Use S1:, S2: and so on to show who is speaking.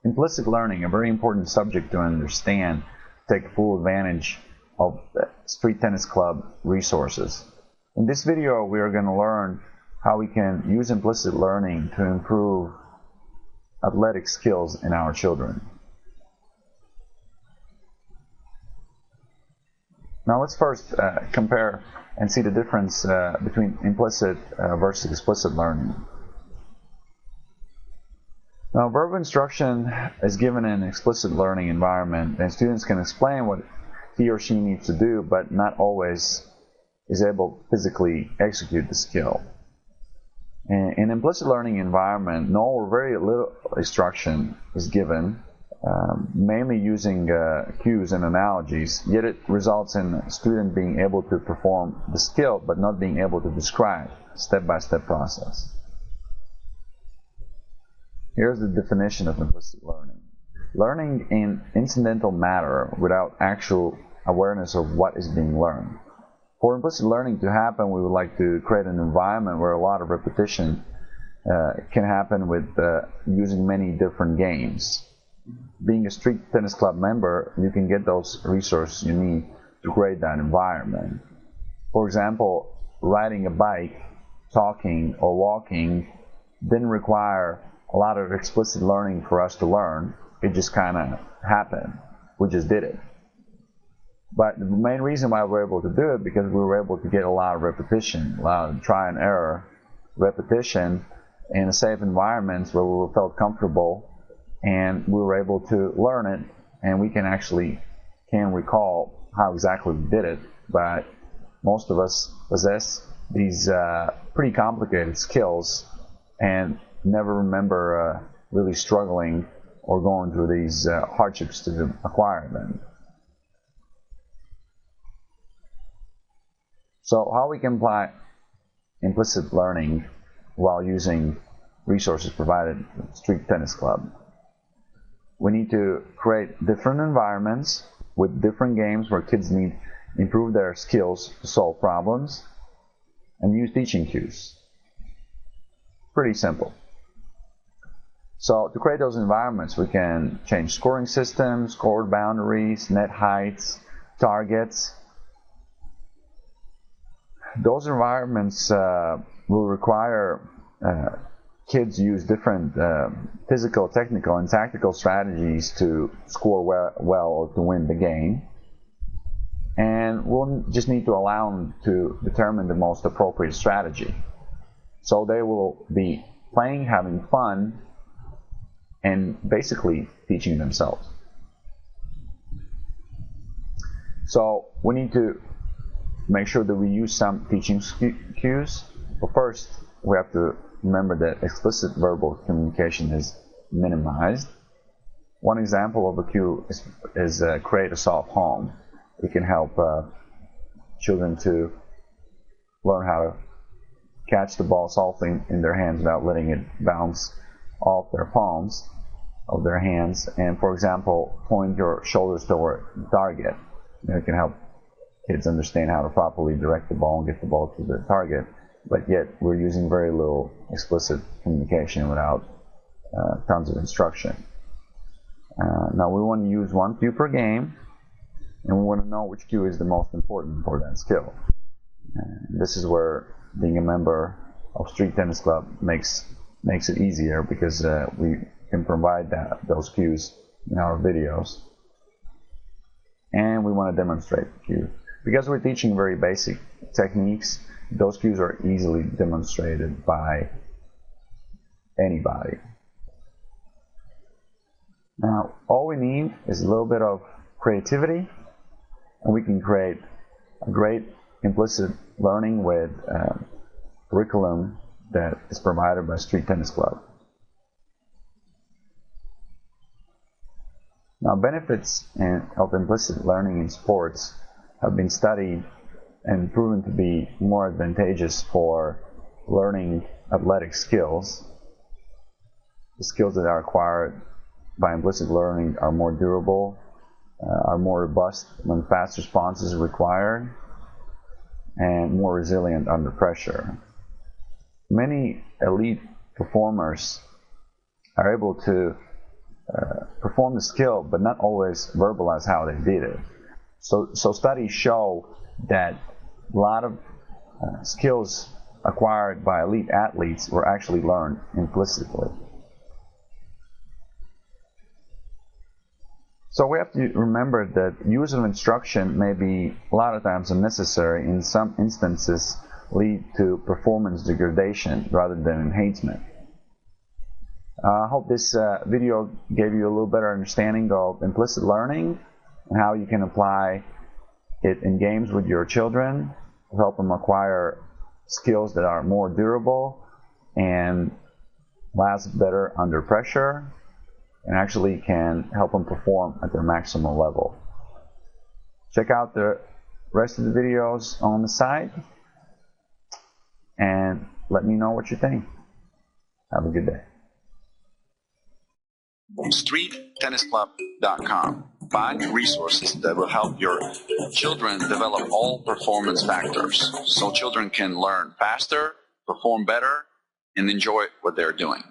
S1: Implicit learning, a very important subject to understand, take full advantage of the Street Tennis Club resources. In this video, we are going to learn how we can use implicit learning to improve athletic skills in our children. Now let's first compare and see the difference between implicit versus explicit learning. Now, verbal instruction is given in an explicit learning environment, and students can explain what he or she needs to do, but not always is able to physically execute the skill. In an implicit learning environment, no or very little instruction is given, mainly using cues and analogies, yet it results in a student being able to perform the skill, but not being able to describe step-by-step process. Here's the definition of implicit learning. Learning in incidental matter without actual awareness of what is being learned. For implicit learning to happen, we would like to create an environment where a lot of repetition can happen with using many different games. Being a Street Tennis Club member, you can get those resources you need to create that environment. For example, riding a bike, talking, or walking didn't require a lot of explicit learning for us to learn. It just kind of happened. We just did it. But the main reason why we were able to do it because we were able to get a lot of repetition, a lot of try and error repetition in a safe environment where we felt comfortable, and we were able to learn it, and we can recall how exactly we did it. But most of us possess these pretty complicated skills and never remember really struggling or going through these hardships to acquire them. So how we can apply implicit learning while using resources provided with Street Tennis Club. We need to create different environments with different games where kids need to improve their skills to solve problems, and use teaching cues. Pretty simple. So to create those environments, we can change scoring systems, score boundaries, net heights, targets. Those environments will require kids use different physical, technical, and tactical strategies to score well or to win the game. And we'll just need to allow them to determine the most appropriate strategy. So they will be playing, having fun, and basically teaching themselves. So we need to make sure that we use some teaching cues. But first, we have to remember that explicit verbal communication is minimized. One example of a cue is create a soft home. It can help children to learn how to catch the ball softly in their hands without letting it bounce off their palms of their hands. And for example, point your shoulders toward the target. It can help kids understand how to properly direct the ball and get the ball to the target, but yet we're using very little explicit communication without tons of instruction. Now we want to use one cue per game, and we want to know which cue is the most important for that skill. This is where being a member of Street Tennis Club makes it easier, because we can provide those cues in our videos, and we want to demonstrate the cue. Because we're teaching very basic techniques, those cues are easily demonstrated by anybody. Now, all we need is a little bit of creativity, and we can create a great implicit learning with curriculum that is provided by Street Tennis Club. Now, benefits of implicit learning in sports have been studied and proven to be more advantageous for learning athletic skills. The skills that are acquired by implicit learning are more durable, are more robust when fast response is required, and more resilient under pressure. Many elite performers are able to perform the skill, but not always verbalize how they did it. So studies show that a lot of skills acquired by elite athletes were actually learned implicitly. So we have to remember that use of instruction may be a lot of times unnecessary, in some instances lead to performance degradation rather than enhancement. I hope this video gave you a little better understanding of implicit learning and how you can apply it in games with your children to help them acquire skills that are more durable and last better under pressure, and actually can help them perform at their maximal level. Check out the rest of the videos on the site and let me know what you think. Have a good day.
S2: StreetTennisClub.com. Find resources that will help your children develop all performance factors so children can learn faster, perform better, and enjoy what they're doing.